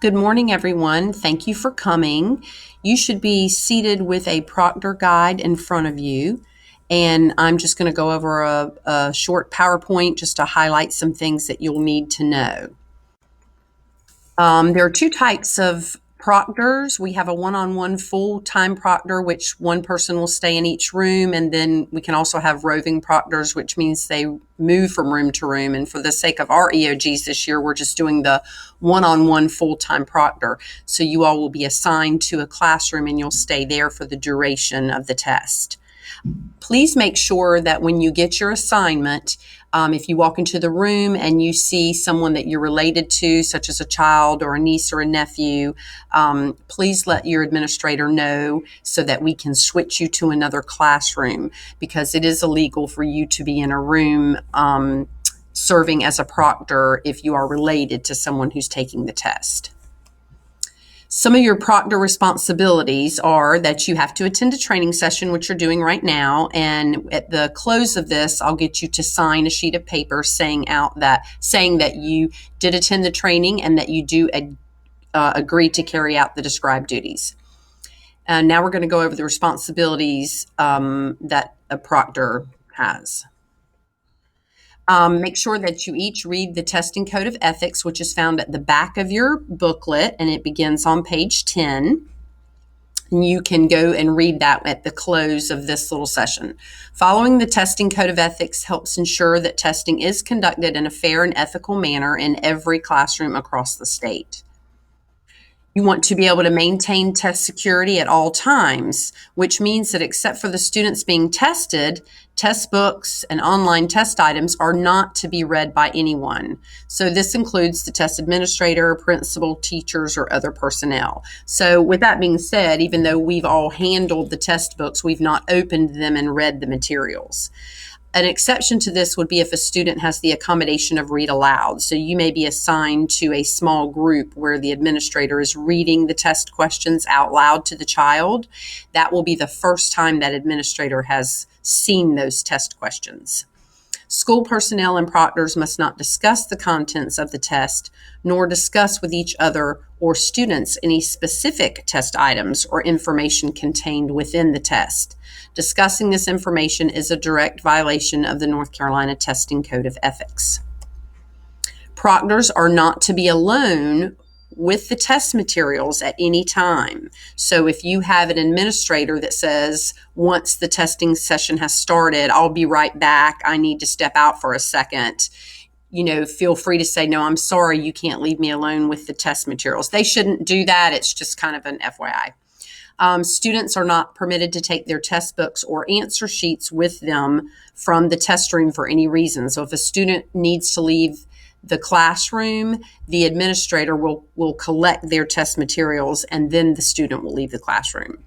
Good morning, everyone. Thank you for coming. You should be seated with a Proctor guide in front of you. And I'm just going to go over a short PowerPoint just to highlight some things that you'll need to know. There are two types of proctors. We have a one-on-one full-time proctor, which one person will stay in each room. And then we can also have roving proctors, which means they move from room to room. And for the sake of our EOGs this year, we're just doing the one-on-one full-time proctor. So you all will be assigned to a classroom and you'll stay there for the duration of the test. Please make sure that when you get your assignment, if you walk into the room and you see someone that you're related to, such as a child or a niece or a nephew, please let your administrator know so that we can switch you to another classroom, because it is illegal for you to be in a room serving as a proctor if you are related to someone who's taking the test. Some of your proctor responsibilities are that you have to attend a training session, which you're doing right now. And at the close of this, I'll get you to sign a sheet of paper saying that you did attend the training and that you do agree to carry out the described duties. And now we're going to go over the responsibilities that a proctor has. Make sure that you each read the Testing Code of Ethics, which is found at the back of your booklet, and it begins on page 10. And you can go and read that at the close of this little session. Following the Testing Code of Ethics helps ensure that testing is conducted in a fair and ethical manner in every classroom across the state. You want to be able to maintain test security at all times, which means that except for the students being tested, test books and online test items are not to be read by anyone. So this includes the test administrator, principal, teachers, or other personnel. So with that being said, even though we've all handled the test books, we've not opened them and read the materials. An exception to this would be if a student has the accommodation of read aloud. So you may be assigned to a small group where the administrator is reading the test questions out loud to the child. That will be the first time that administrator has seen those test questions. School personnel and proctors must not discuss the contents of the test, nor discuss with each other or students any specific test items or information contained within the test. Discussing this information is a direct violation of the North Carolina Testing Code of Ethics. Proctors are not to be alone with the test materials at any time. So if you have an administrator that says, once the testing session has started, I'll be right back, I need to step out for a second, feel free to say, no, I'm sorry, you can't leave me alone with the test materials. They shouldn't do that. It's just kind of an FYI. Students are not permitted to take their test books or answer sheets with them from the test room for any reason. So if a student needs to leave the classroom, the administrator will collect their test materials and then the student will leave the classroom.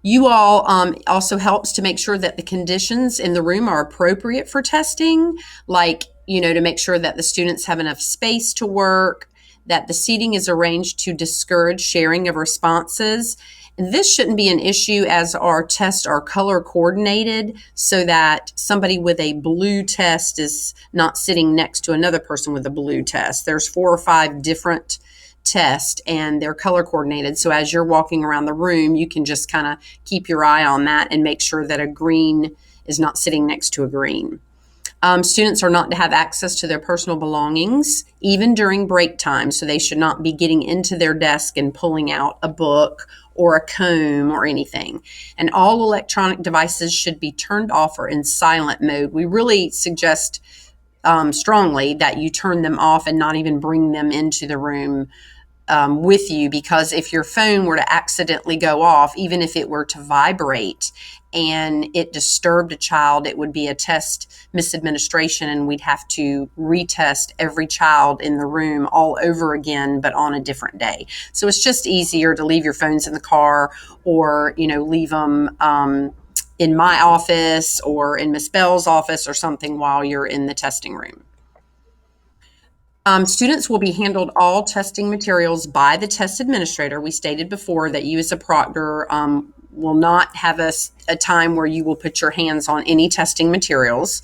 You all also helps to make sure that the conditions in the room are appropriate for testing, like, to make sure that the students have enough space to work, that the seating is arranged to discourage sharing of responses. And this shouldn't be an issue as our tests are color coordinated so that somebody with a blue test is not sitting next to another person with a blue test. There's 4 or 5 different tests and they're color coordinated. So as you're walking around the room, you can just kind of keep your eye on that and make sure that a green is not sitting next to a green. Students are not to have access to their personal belongings, even during break time. So they should not be getting into their desk and pulling out a book or a comb or anything. And all electronic devices should be turned off or in silent mode. We really suggest strongly that you turn them off and not even bring them into the room with you, because if your phone were to accidentally go off, even if it were to vibrate and it disturbed a child, it would be a test misadministration and we'd have to retest every child in the room all over again, but on a different day. So it's just easier to leave your phones in the car or, leave them in my office or in Miss Bell's office or something while you're in the testing room. Students will be handled all testing materials by the test administrator. We stated before that you as a proctor will not have a time where you will put your hands on any testing materials.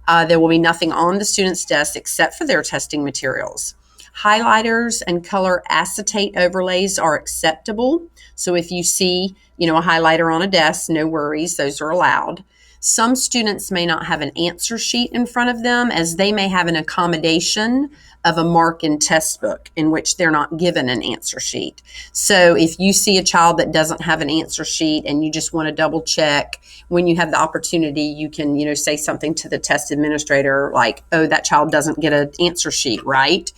There will be nothing on the student's desk except for their testing materials. Highlighters and color acetate overlays are acceptable. So if you see, a highlighter on a desk, no worries, those are allowed. Some students may not have an answer sheet in front of them, as they may have an accommodation of a mark in test book in which they're not given an answer sheet. So if you see a child that doesn't have an answer sheet and you just want to double check, when you have the opportunity, you can, say something to the test administrator like, oh, that child doesn't get an answer sheet, right?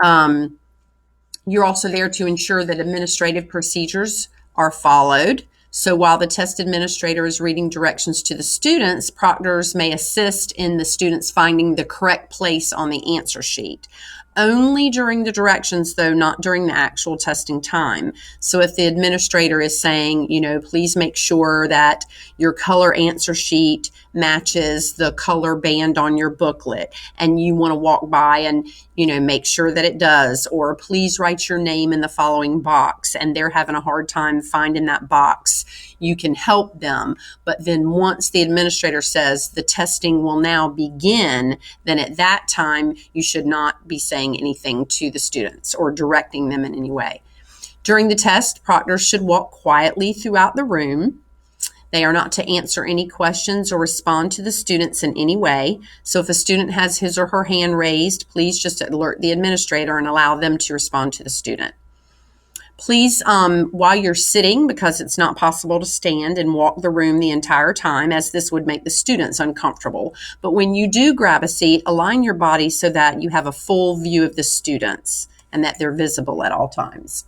You're also there to ensure that administrative procedures are followed. So while the test administrator is reading directions to the students, proctors may assist in the students finding the correct place on the answer sheet. Only during the directions, though, not during the actual testing time. So if the administrator is saying, please make sure that your color answer sheet matches the color band on your booklet, and you want to walk by and, make sure that it does, or please write your name in the following box, and they're having a hard time finding that box, you can help them. But then once the administrator says the testing will now begin, then at that time, you should not be saying anything to the students or directing them in any way. During the test, proctors should walk quietly throughout the room. They are not to answer any questions or respond to the students in any way. So if a student has his or her hand raised, please just alert the administrator and allow them to respond to the student. Please, while you're sitting, because it's not possible to stand and walk the room the entire time, as this would make the students uncomfortable. But when you do grab a seat, align your body so that you have a full view of the students and that they're visible at all times.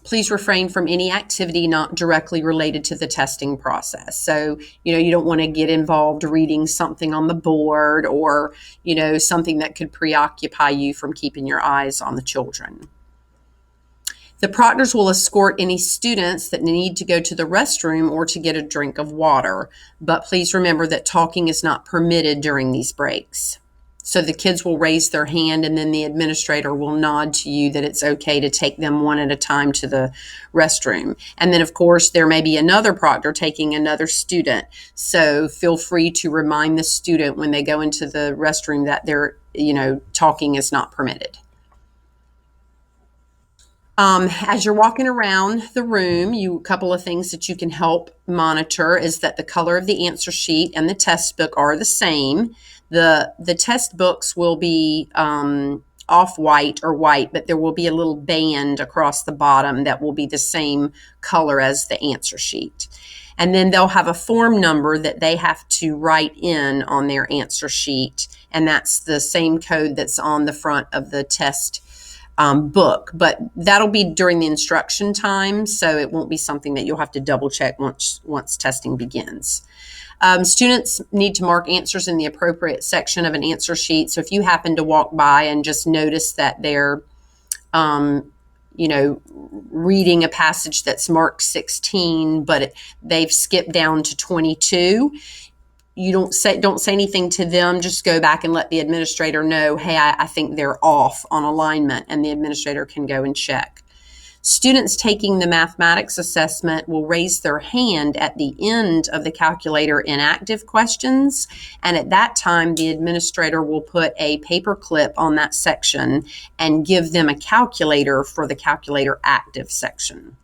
Please refrain from any activity not directly related to the testing process. So, you don't want to get involved reading something on the board or, something that could preoccupy you from keeping your eyes on the children. The proctors will escort any students that need to go to the restroom or to get a drink of water. But please remember that talking is not permitted during these breaks. So the kids will raise their hand, and then the administrator will nod to you that it's okay to take them one at a time to the restroom. And then, of course, there may be another proctor taking another student. So feel free to remind the student when they go into the restroom that they're, talking is not permitted. As you're walking around the room, a couple of things that you can help monitor is that the color of the answer sheet and the test book are the same. The test books will be off-white or white, but there will be a little band across the bottom that will be the same color as the answer sheet. And then they'll have a form number that they have to write in on their answer sheet, and that's the same code that's on the front of the test book, but that'll be during the instruction time, so it won't be something that you'll have to double check once testing begins. Students need to mark answers in the appropriate section of an answer sheet. So if you happen to walk by and just notice that they're, reading a passage that's marked 16, but they've skipped down to 22, you don't say anything to them. Just go back and let the administrator know, hey, I think they're off on alignment, and the administrator can go and check. Students taking the mathematics assessment will raise their hand at the end of the calculator inactive questions, and at that time, the administrator will put a paper clip on that section and give them a calculator for the calculator active section.